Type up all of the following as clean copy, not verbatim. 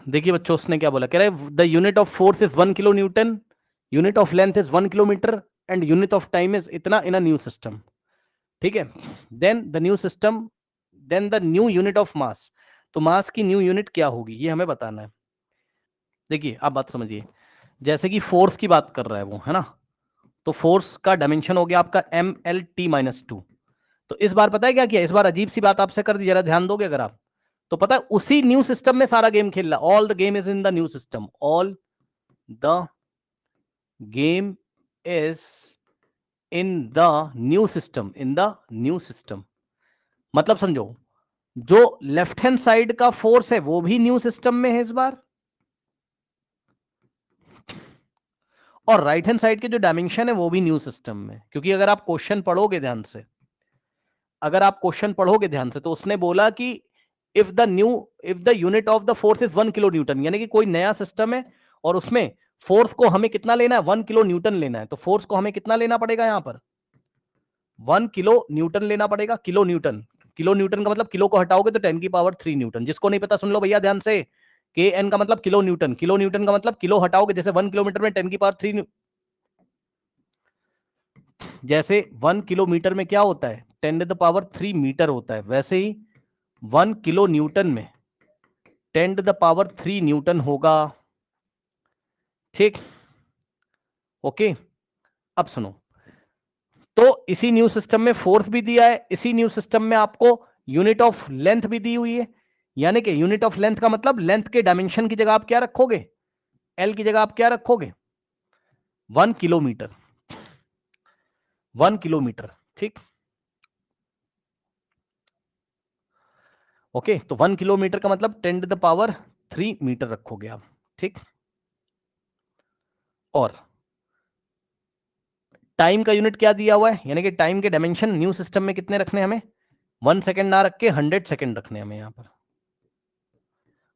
देखिए बच्चों उसने क्या बोला, कह रहा है the unit of force is 1 kilonewton, unit of length is 1 kilometre and unit of time is इतना इन अ न्यू सिस्टम। ठीक है, then the new system, then the new unit of mass. तो mass की new unit क्या होगी ये हमें बताना है। देखिए आप बात समझिए, जैसे कि फोर्स की बात कर रहा है वो, है ना, तो फोर्स का डायमेंशन हो गया आपका MLT-2। तो इस बार पता है क्या किया, इस बार अजीब सी बात आपसे कर दी, जरा ध्यान दोगे अगर आप, तो पता है उसी न्यू सिस्टम में सारा गेम खेल रहा है। All the game is in the new system, all the game is in the new system, in the new system. मतलब समझो, जो लेफ्ट हैंड साइड का फोर्स है वो भी न्यू सिस्टम में है इस बार, और राइट हैंड साइड के जो डायमेंशन है वो भी न्यू सिस्टम में। क्योंकि अगर आप क्वेश्चन पढ़ोगे ध्यान से, अगर आप क्वेश्चन पढ़ोगे ध्यान से, तो उसने बोला कि if the unit of the force is 1 kilo Newton, यानी कि कोई नया सिस्टम है और उसमें फोर्स को हमें कितना लेना है, 1 किलो न्यूटन लेना है। तो फोर्स को हमें कितना लेना पड़ेगा, यहां पर 1 किलो न्यूटन लेना पड़ेगा। किलो न्यूटन, किलो न्यूटन का मतलब किलो को हटाओगे तो 10⁻³ न्यूटन। जिसको नहीं पता सुन लो भैया ध्यान से, के एन का मतलब किलो न्यूटन, किलो न्यूटन का मतलब किलो हटाओगे, जैसे 1 किलोमीटर में 10⁻³ जैसे 1 किलोमीटर में क्या होता है, 10⁻³ मीटर होता है, वैसे ही 1 किलो न्यूटन में 10⁻³ न्यूटन होगा। ठीक, ओके। अब सुनो, तो इसी न्यू सिस्टम में फोर्स भी दिया है, इसी न्यू सिस्टम में आपको यूनिट ऑफ लेंथ भी दी हुई है। यानी कि यूनिट ऑफ लेंथ का मतलब लेंथ के डायमेंशन की जगह आप क्या रखोगे, एल की जगह आप क्या रखोगे, 1 किलोमीटर, 1 किलोमीटर। ठीक, ओके, तो 1 किलोमीटर का मतलब 10⁻³ मीटर रखोगे आप। ठीक, और टाइम का यूनिट क्या दिया हुआ है, यानी कि टाइम के डायमेंशन न्यू सिस्टम में कितने रखने हमें, 1 सेकेंड ना रख के 100 सेकेंड रखने हमें, यहां पर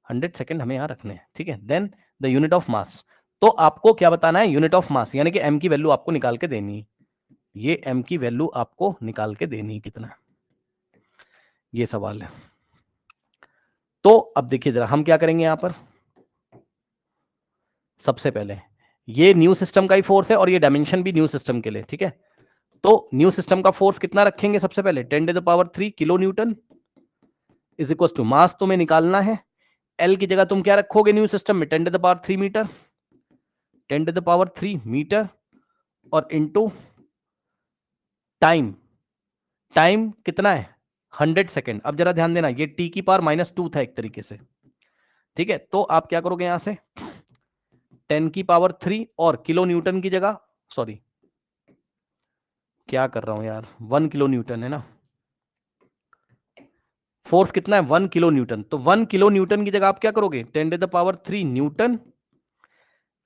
100 सेकेंड हमें यहां रखने हैं। ठीक है, then the unit of mass. तो आपको क्या बताना है, यूनिट ऑफ मास, यानी कि एम की वैल्यू आपको निकाल के देनी है। ये एम की वैल्यू आपको निकाल के देनी है, कितना, ये सवाल है। तो अब देखिए जरा हम क्या करेंगे यहां पर, सबसे पहले ये न्यू सिस्टम का ही फोर्स है और ये डायमेंशन भी न्यू सिस्टम के लिए। ठीक है, तो न्यू सिस्टम का फोर्स कितना रखेंगे, सबसे पहले 10⁻³ kilonewton is equal to mass तुम्हें निकालना है। एल की जगह तुम क्या रखोगे न्यू सिस्टम में, 10⁻³ मीटर, 10⁻³ मीटर, और इनटू टाइम, टाइम कितना है 100 सेकेंड। अब जरा ध्यान देना, ये T⁻⁻² था एक तरीके से। ठीक है, तो आप क्या करोगे यहां से 10⁻³ और किलो न्यूटन की जगह, सॉरी क्या कर रहा हूं यार, 1 किलो न्यूटन है ना, फोर्स कितना है 1 किलो न्यूटन, तो 1 किलो न्यूटन की जगह आप क्या करोगे 10⁻³ न्यूटन,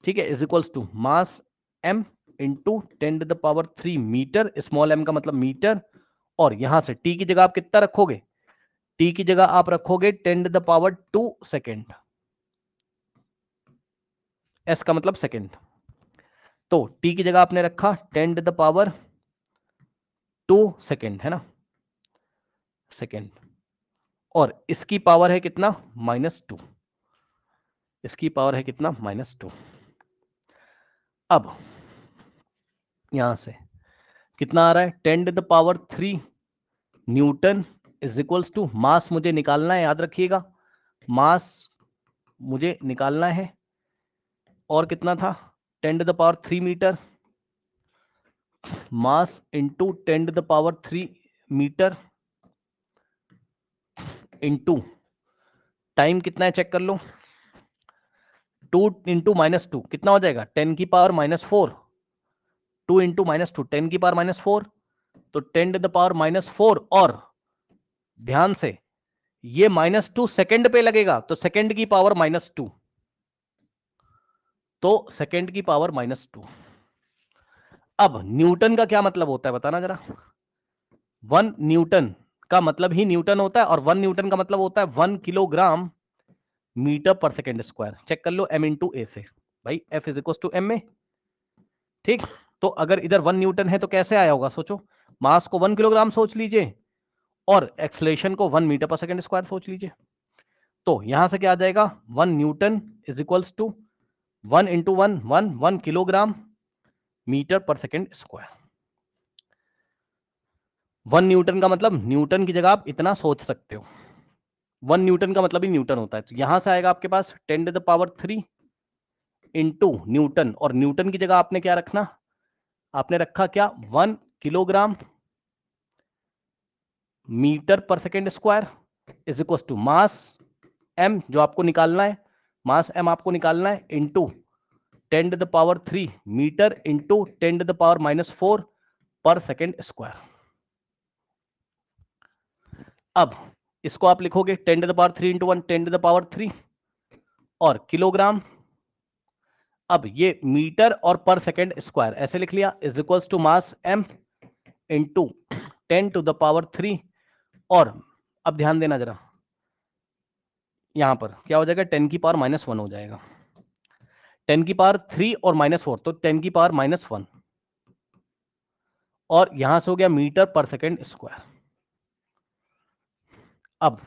ठीक है, is equals to mass m into 10⁻³ metre, small m का मतलब मीटर, और यहां से t की जगह आप कितना रखोगे, t की जगह आप रखोगे 10⁻² सेकेंड, s का मतलब सेकेंड। तो t की जगह आपने रखा 10⁻² सेकेंड, है ना, सेकेंड, और इसकी पावर है कितना -2, इसकी पावर है कितना -2। अब यहां से कितना आ रहा है 10⁻³ newton is equals to mass मुझे निकालना है, याद रखिएगा मास मुझे निकालना है, और कितना था 10⁻³ metre, mass into 10⁻³ metre, into time कितना है चेक कर लो, 2 इंटू -2 कितना हो जाएगा 10⁻⁻⁴, 2 इंटू -2 10⁻⁻⁴, तो 10⁻⁻⁴, और ध्यान से ये -2 सेकेंड पे लगेगा, तो सेकेंड की पावर -2, तो सेकेंड की पावर -2। अब न्यूटन का क्या मतलब होता है बताना जरा, 1 न्यूटन का मतलब ही न्यूटन होता है, और 1 न्यूटन का मतलब होता है 1 किलोग्राम मीटर पर सेकेंड स्क्वायर। चेक कर लो m इंटू ए से, भाई F is equal to m में। ठीक, तो अगर इधर 1 न्यूटन है तो कैसे आया होगा सोचो, मास को 1 किलोग्राम सोच लीजिए और एक्सलेशन को 1 मीटर पर सेकेंड स्क्वायर सोच लीजिए। तो यहां से क्या आ जाएगा, 1 newton is equals to 1 into 1 kilogram metre पर सेकेंड स्क्वायर। 1 न्यूटन का मतलब न्यूटन की जगह आप इतना सोच सकते हो, 1 न्यूटन का मतलब ही न्यूटन होता है। तो यहां से आएगा आपके पास 10⁻³ इंटू न्यूटन, और न्यूटन की जगह आपने क्या रखना, आपने रखा क्या, 1 किलोग्राम मीटर पर second square is equal to mass m जो आपको निकालना है, मास m आपको निकालना है, इंटू 10⁻³ मीटर इंटू 10⁻⁻4 पर सेकेंड स्क्वायर। अब इसको आप लिखोगे 10⁻³ इंटू 1 10⁻3 और किलोग्राम, अब ये मीटर और पर सेकेंड स्क्वायर ऐसे लिख लिया, is equals to mass m into 10⁻3, और अब ध्यान देना जरा, यहां पर क्या हो जाएगा, 10⁻⁻1 हो जाएगा, 10⁻³ और -4 तो 10⁻⁻1, और यहां से हो गया मीटर पर सेकेंड स्क्वायर। अब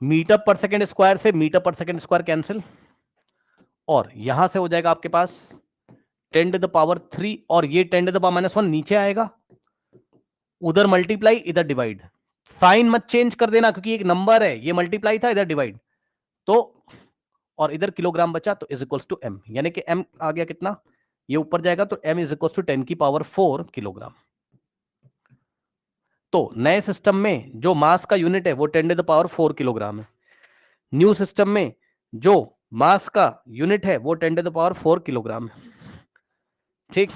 मीटर पर सेकेंड स्क्वायर से मीटर पर सेकेंड स्क्वायर कैंसिल, और यहां से हो जाएगा आपके पास 10⁻³ और ये 10⁻⁻1 नीचे आएगा, उधर मल्टीप्लाई इधर डिवाइड, साइन मत चेंज कर देना क्योंकि एक नंबर है, ये मल्टीप्लाई था इधर डिवाइड, तो और इधर किलोग्राम बचा तो इज इक्वल्स टू m, यानी कि m आ गया कितना, ये ऊपर जाएगा तो m is equals to 10⁻4 kilogram. तो नए सिस्टम में जो मास का यूनिट है वो 10⁻4 किलोग्राम है, न्यू सिस्टम में जो मास का यूनिट है वो 10⁻4 किलोग्राम है। ठीक,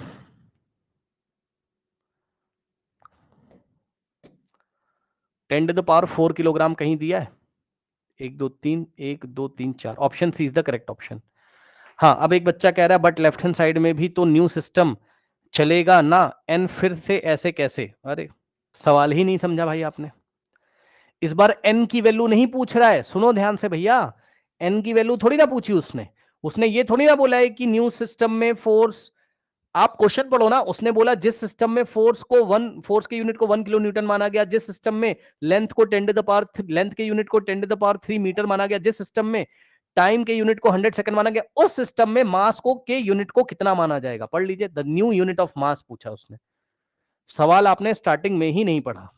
10⁻4 किलोग्राम कहीं दिया है, 1 2 3 1 2 3 4, option C is the correct option. हाँ, अब एक बच्चा कह रहा है बट लेफ्ट हैंड साइड में भी तो न्यू सिस्टम चलेगा ना, एन फिर से ऐसे कैसे, अरे सवाल ही नहीं समझा भाई आपने। इस बार एन की वैल्यू नहीं पूछ रहा है, सुनो ध्यान से भैया, एन की वैल्यू थोड़ी ना पूछी उसने, उसने ये थोड़ी ना बोला है कि न्यू सिस्टम में फोर्स, आप क्वेश्चन पढ़ो ना, उसने बोला जिस सिस्टम में फोर्स के यूनिट को 1 किलो न्यूटन माना गया, जिस सिस्टम में लेंथ के यूनिट को 10⁻³ मीटर माना गया, जिस सिस्टम में टाइम के यूनिट को 100 सेकंड माना गया, उस सिस्टम में मास को के यूनिट को कितना माना जाएगा, पढ़ लीजिए, द न्यू यूनिट ऑफ मास पूछा उसने। सवाल आपने स्टार्टिंग में ही नहीं पढ़ा,